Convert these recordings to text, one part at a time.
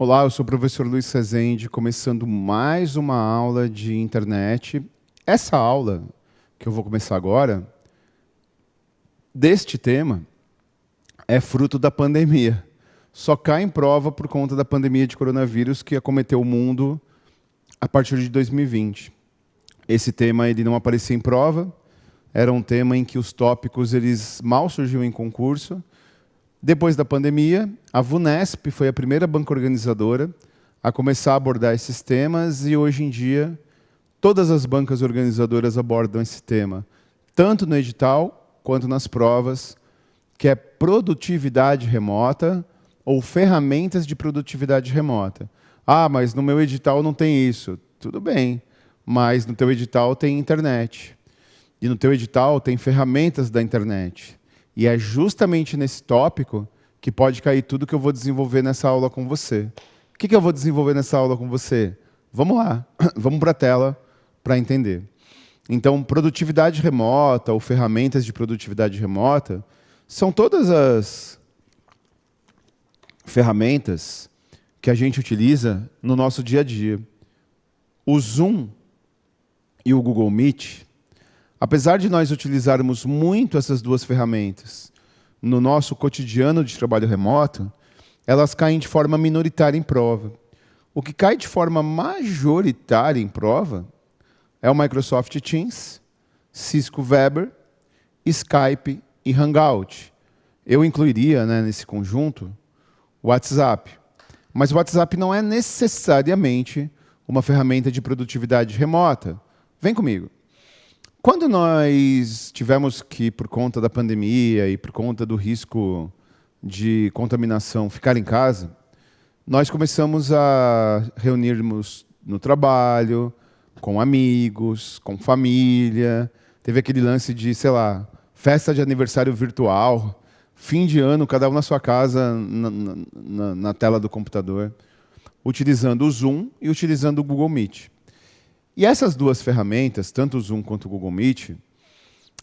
Olá, eu sou o professor Luiz Rezende, começando mais uma aula de internet. Essa aula, que eu vou começar agora, deste tema, é fruto da pandemia. Só cai em prova por conta da pandemia de coronavírus que acometeu o mundo a partir de 2020. Esse tema ele não aparecia em prova, era um tema em que os tópicos eles mal surgiam em concurso. Depois da pandemia, a VUNESP foi a primeira banca organizadora a começar a abordar esses temas e, hoje em dia, todas as bancas organizadoras abordam esse tema, tanto no edital quanto nas provas, que é produtividade remota ou ferramentas de produtividade remota. Ah, mas no meu edital não tem isso. Tudo bem, mas no teu edital tem internet. E no teu edital tem ferramentas da internet. E é justamente nesse tópico que pode cair tudo que eu vou desenvolver nessa aula com você. O que eu vou desenvolver nessa aula com você? Vamos lá, vamos para a tela para entender. Então, produtividade remota ou ferramentas de produtividade remota são todas as ferramentas que a gente utiliza no nosso dia a dia. O Zoom e o Google Meet, apesar de nós utilizarmos muito essas duas ferramentas no nosso cotidiano de trabalho remoto, elas caem de forma minoritária em prova. O que cai de forma majoritária em prova é o Microsoft Teams, Cisco Weber, Skype e Hangout. Eu incluiria, nesse conjunto o WhatsApp. Mas o WhatsApp não é necessariamente uma ferramenta de produtividade remota. Vem comigo. Quando nós tivemos que, por conta da pandemia e por conta do risco de contaminação, ficar em casa, nós começamos a reunirmos no trabalho, com amigos, com família. Teve aquele lance de, sei lá, festa de aniversário virtual, fim de ano, cada um na sua casa, na tela do computador, utilizando o Zoom e utilizando o Google Meet. E essas duas ferramentas, tanto o Zoom quanto o Google Meet,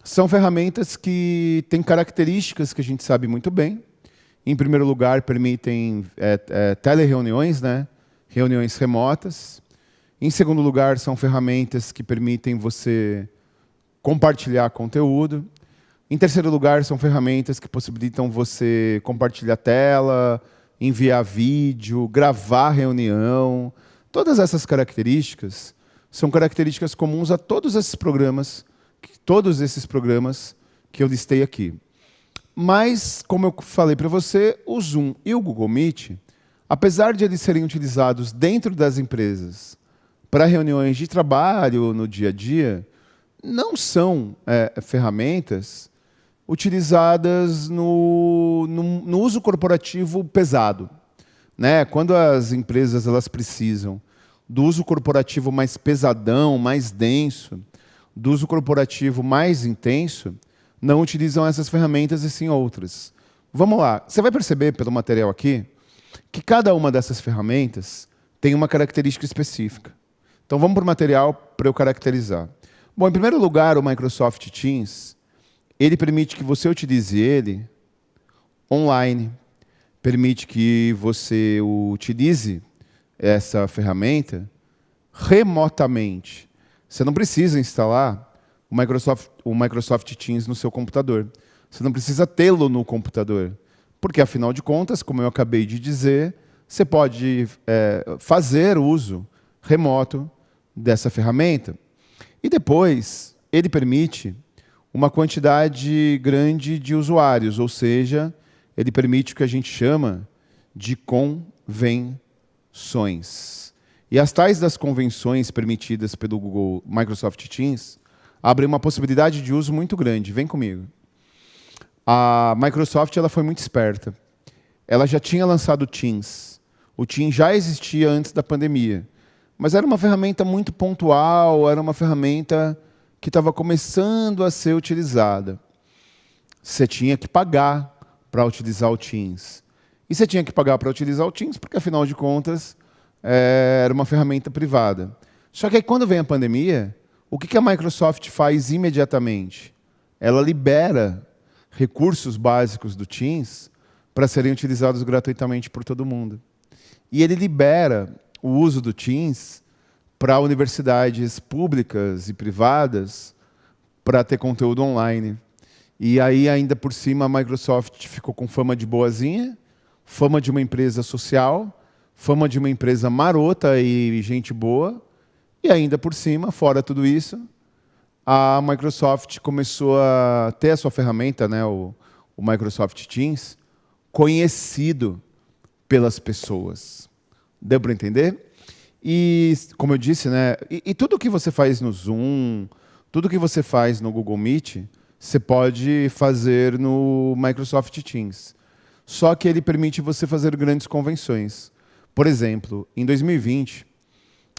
são ferramentas que têm características que a gente sabe muito bem. Em primeiro lugar, permitem telereuniões, reuniões remotas. Em segundo lugar, são ferramentas que permitem você compartilhar conteúdo. Em terceiro lugar, são ferramentas que possibilitam você compartilhar tela, enviar vídeo, gravar reunião. Todas essas características são características comuns a todos esses programas que eu listei aqui. Mas, como eu falei para você, o Zoom e o Google Meet, apesar de eles serem utilizados dentro das empresas para reuniões de trabalho no dia a dia, não são ferramentas utilizadas no uso corporativo pesado. Quando as empresas elas precisam do uso corporativo mais pesadão, mais denso, do uso corporativo mais intenso, não utilizam essas ferramentas e sim outras. Vamos lá. Você vai perceber pelo material aqui que cada uma dessas ferramentas tem uma característica específica. Então vamos para o material para eu caracterizar. Bom, em primeiro lugar, o Microsoft Teams, ele permite que você utilize ele online, permite que você utilize essa ferramenta remotamente. Você não precisa instalar o Microsoft Teams no seu computador. Você não precisa tê-lo no computador. Porque, afinal de contas, como eu acabei de dizer, você pode fazer uso remoto dessa ferramenta. E depois, ele permite uma quantidade grande de usuários, ou seja, ele permite o que a gente chama de convenções. E as tais das convenções permitidas pelo Microsoft Teams abrem uma possibilidade de uso muito grande. Vem comigo. A Microsoft ela foi muito esperta. Ela já tinha lançado o Teams. O Teams já existia antes da pandemia. Mas era uma ferramenta muito pontual, era uma ferramenta que estava começando a ser utilizada. Você tinha que pagar para utilizar o Teams. E você tinha que pagar para utilizar o Teams, porque, afinal de contas, era uma ferramenta privada. Só que aí, quando vem a pandemia, o que a Microsoft faz imediatamente? Ela libera recursos básicos do Teams para serem utilizados gratuitamente por todo mundo. e ele libera o uso do Teams para universidades públicas e privadas para ter conteúdo online. E aí, ainda por cima, a Microsoft ficou com fama de boazinha, fama de uma empresa social, fama de uma empresa marota e gente boa, e ainda por cima, fora tudo isso, a Microsoft começou a ter a sua ferramenta, né, o Microsoft Teams, conhecido pelas pessoas. Deu para entender? E, como eu disse, né, e tudo que você faz no Zoom, tudo que você faz no Google Meet, você pode fazer no Microsoft Teams. Só que ele permite você fazer grandes convenções. Por exemplo, em 2020,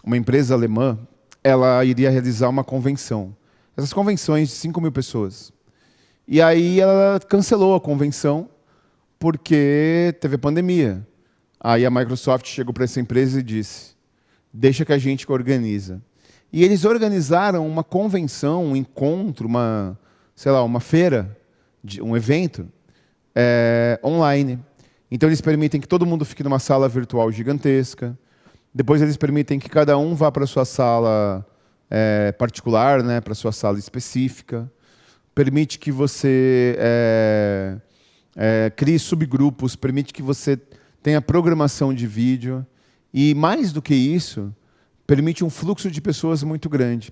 uma empresa alemã, ela iria realizar uma convenção. Essas convenções de 5.000 pessoas. E aí ela cancelou a convenção porque teve a pandemia. Aí a Microsoft chegou para essa empresa e disse: deixa que a gente organiza. E eles organizaram uma convenção, um encontro, uma feira, um evento online. Então eles permitem que todo mundo fique numa sala virtual gigantesca. Depois eles permitem que cada um vá para a sua sala particular, né, para a sua sala específica. Permite que você crie subgrupos, permite que você tenha programação de vídeo. E mais do que isso, permite um fluxo de pessoas muito grande.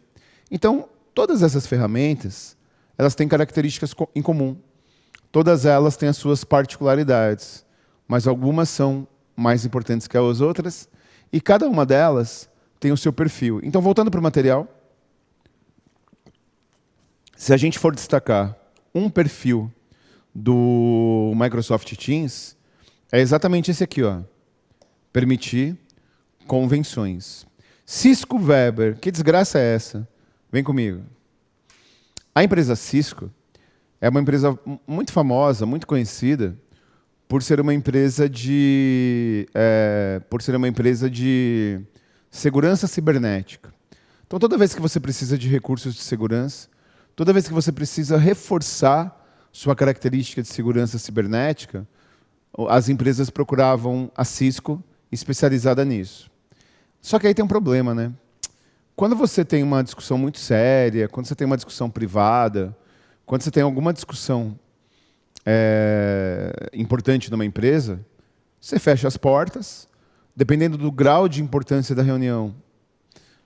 Então, todas essas ferramentas, elas têm características em comum. Todas elas têm as suas particularidades, mas algumas são mais importantes que as outras, e cada uma delas tem o seu perfil. Então, voltando para o material, se a gente for destacar um perfil do Microsoft Teams, é exatamente esse aqui, ó. Permitir convenções. Cisco Weber, que desgraça é essa? Vem comigo. A empresa Cisco é uma empresa muito famosa, muito conhecida, por ser uma empresa de segurança cibernética. Então, toda vez que você precisa de recursos de segurança, toda vez que você precisa reforçar sua característica de segurança cibernética, as empresas procuravam a Cisco especializada nisso. Só que aí tem um problema, né? Quando você tem uma discussão muito séria, quando você tem uma discussão privada, quando você tem alguma discussão importante numa empresa, você fecha as portas, dependendo do grau de importância da reunião,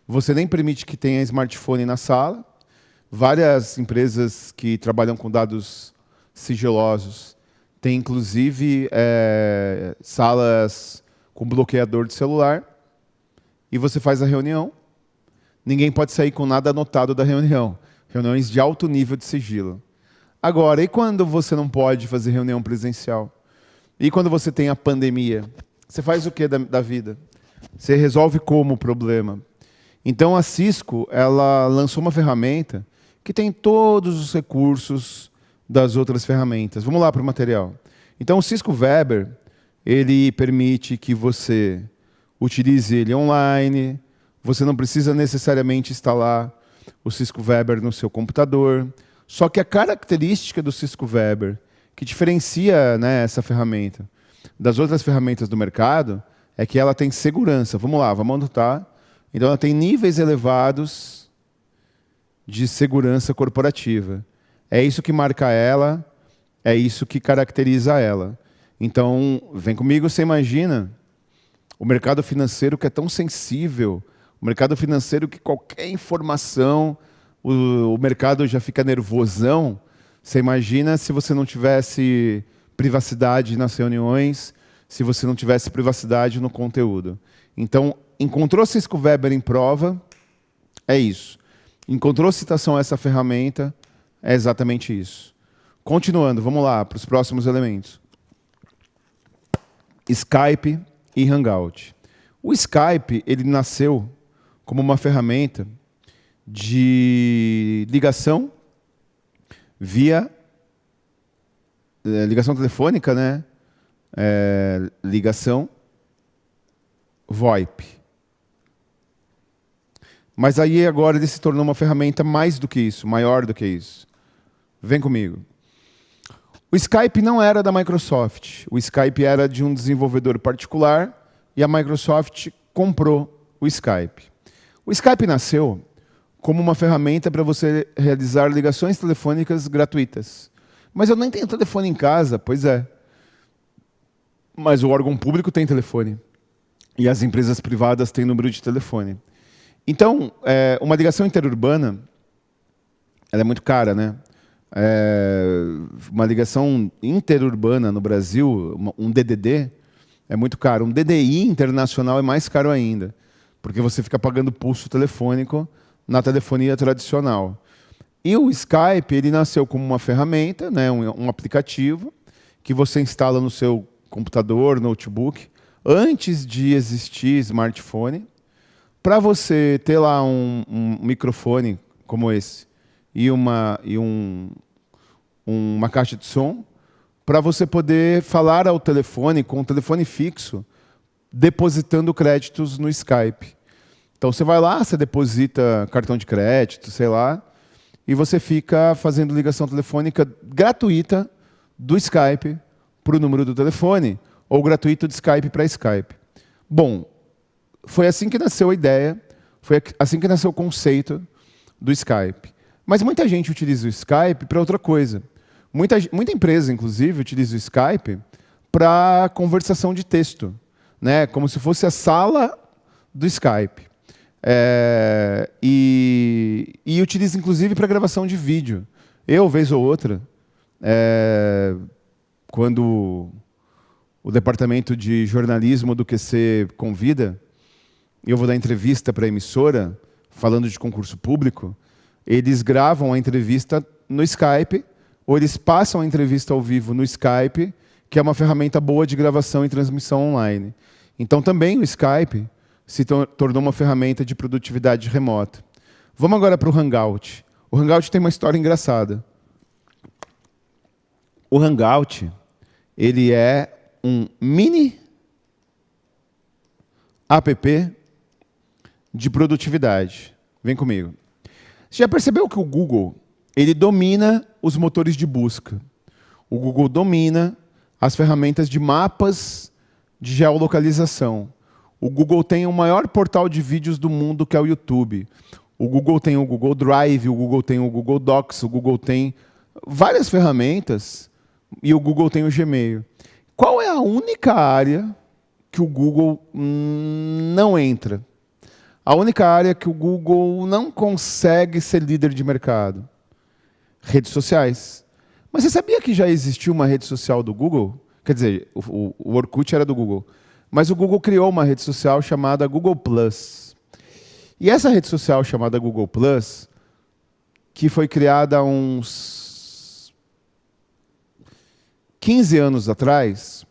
você nem permite que tenha smartphone na sala. Várias empresas que trabalham com dados sigilosos têm, inclusive, salas com bloqueador de celular, e você faz a reunião, ninguém pode sair com nada anotado da reunião. Reuniões de alto nível de sigilo. Agora, e quando você não pode fazer reunião presencial? E quando você tem a pandemia? Você faz o que da vida? Você resolve como o problema? Então, a Cisco ela lançou uma ferramenta que tem todos os recursos das outras ferramentas. Vamos lá para o material. Então, o Cisco Weber ele permite que você utilize ele online, você não precisa necessariamente instalar o Cisco Weber no seu computador. Só que a característica do Cisco Weber, que diferencia, né, essa ferramenta das outras ferramentas do mercado, é que ela tem segurança. Vamos lá, vamos anotar. Então, ela tem níveis elevados de segurança corporativa. É isso que marca ela, é isso que caracteriza ela. Então, vem comigo, você imagina o mercado financeiro que é tão sensível, o mercado financeiro que qualquer informação, o mercado já fica nervosão. Você imagina se você não tivesse privacidade nas reuniões, se você não tivesse privacidade no conteúdo. Então, encontrou Cisco Weber em prova, é isso. Encontrou citação a essa ferramenta, é exatamente isso. Continuando, vamos lá para os próximos elementos. Skype e Hangout. O Skype ele nasceu como uma ferramenta de ligação via ligação telefônica, né? Ligação VoIP. Mas aí agora ele se tornou uma ferramenta mais do que isso, maior do que isso. Vem comigo. O Skype não era da Microsoft. O Skype era de um desenvolvedor particular e a Microsoft comprou o Skype. O Skype nasceu como uma ferramenta para você realizar ligações telefônicas gratuitas. Mas eu nem tenho telefone em casa, pois é. Mas o órgão público tem telefone. E as empresas privadas têm número de telefone. Então, uma ligação interurbana, ela é muito cara, né? Uma ligação interurbana no Brasil, um DDD, é muito caro. Um DDI internacional é mais caro ainda, porque você fica pagando pulso telefônico na telefonia tradicional. E o Skype, ele nasceu como uma ferramenta, né, um aplicativo, que você instala no seu computador, notebook, antes de existir smartphone, para você ter lá um microfone como esse e uma caixa de som, para você poder falar ao telefone, com o telefone fixo, depositando créditos no Skype. Então você vai lá, você deposita cartão de crédito, sei lá, e você fica fazendo ligação telefônica gratuita do Skype para o número do telefone, ou gratuito de Skype para Skype. Bom, foi assim que nasceu a ideia, foi assim que nasceu o conceito do Skype. Mas muita gente utiliza o Skype para outra coisa. Muita empresa, inclusive, utiliza o Skype para conversação de texto, né? Como se fosse a sala do Skype. E utiliza, inclusive, para gravação de vídeo. Eu, vez ou outra, quando o departamento de jornalismo do QC convida, eu vou dar entrevista para a emissora, falando de concurso público, eles gravam a entrevista no Skype, ou eles passam a entrevista ao vivo no Skype, que é uma ferramenta boa de gravação e transmissão online. Então, também o Skype se tornou uma ferramenta de produtividade remota. Vamos agora para o Hangout. O Hangout tem uma história engraçada. O Hangout, ele é um mini app de produtividade. Vem comigo. Você já percebeu que o Google, ele domina os motores de busca? O Google domina as ferramentas de mapas de geolocalização. O Google tem o maior portal de vídeos do mundo, que é o YouTube. O Google tem o Google Drive, o Google tem o Google Docs, o Google tem várias ferramentas, e o Google tem o Gmail. Qual é a única área que o Google não entra? A única área que o Google não consegue ser líder de mercado? Redes sociais. Mas você sabia que já existiu uma rede social do Google? Quer dizer, o Orkut era do Google. Mas o Google criou uma rede social chamada Google+. E essa rede social chamada Google+, que foi criada há uns 15 anos atrás,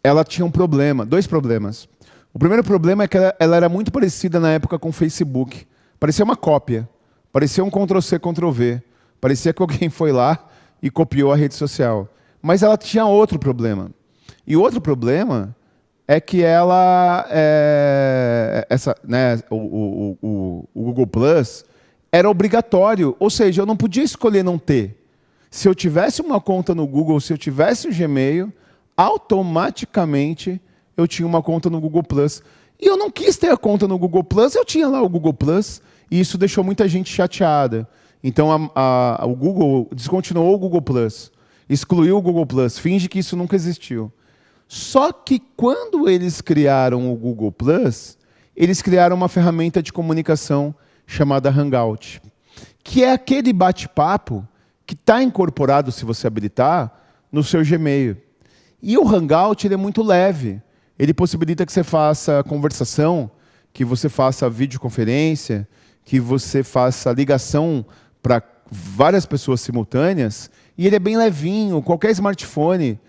ela tinha um problema, dois problemas. O primeiro problema é que ela era muito parecida na época com o Facebook. Parecia uma cópia. Parecia um Ctrl+C, Ctrl+V. Parecia que alguém foi lá e copiou a rede social. Mas ela tinha outro problema. E o outro problema é que ela, o Google Plus era obrigatório, ou seja, eu não podia escolher não ter. Se eu tivesse uma conta no Google, se eu tivesse o Gmail, automaticamente eu tinha uma conta no Google Plus. E eu não quis ter a conta no Google Plus, eu tinha lá o Google Plus, e isso deixou muita gente chateada. Então o Google descontinuou o Google Plus, excluiu o Google Plus, finge que isso nunca existiu. Só que quando eles criaram o Google Plus, eles criaram uma ferramenta de comunicação chamada Hangout, que é aquele bate-papo que está incorporado, se você habilitar, no seu Gmail. E o Hangout ele é muito leve. Ele possibilita que você faça conversação, que você faça videoconferência, que você faça ligação para várias pessoas simultâneas, e ele é bem levinho, qualquer smartphone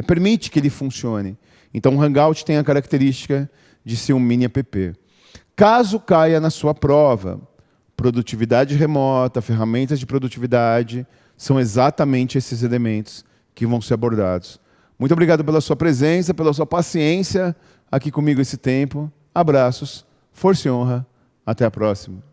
permite que ele funcione. Então o Hangout tem a característica de ser um mini app. Caso caia na sua prova, produtividade remota, ferramentas de produtividade, são exatamente esses elementos que vão ser abordados. Muito obrigado pela sua presença, pela sua paciência aqui comigo esse tempo. Abraços, força e honra. Até a próxima.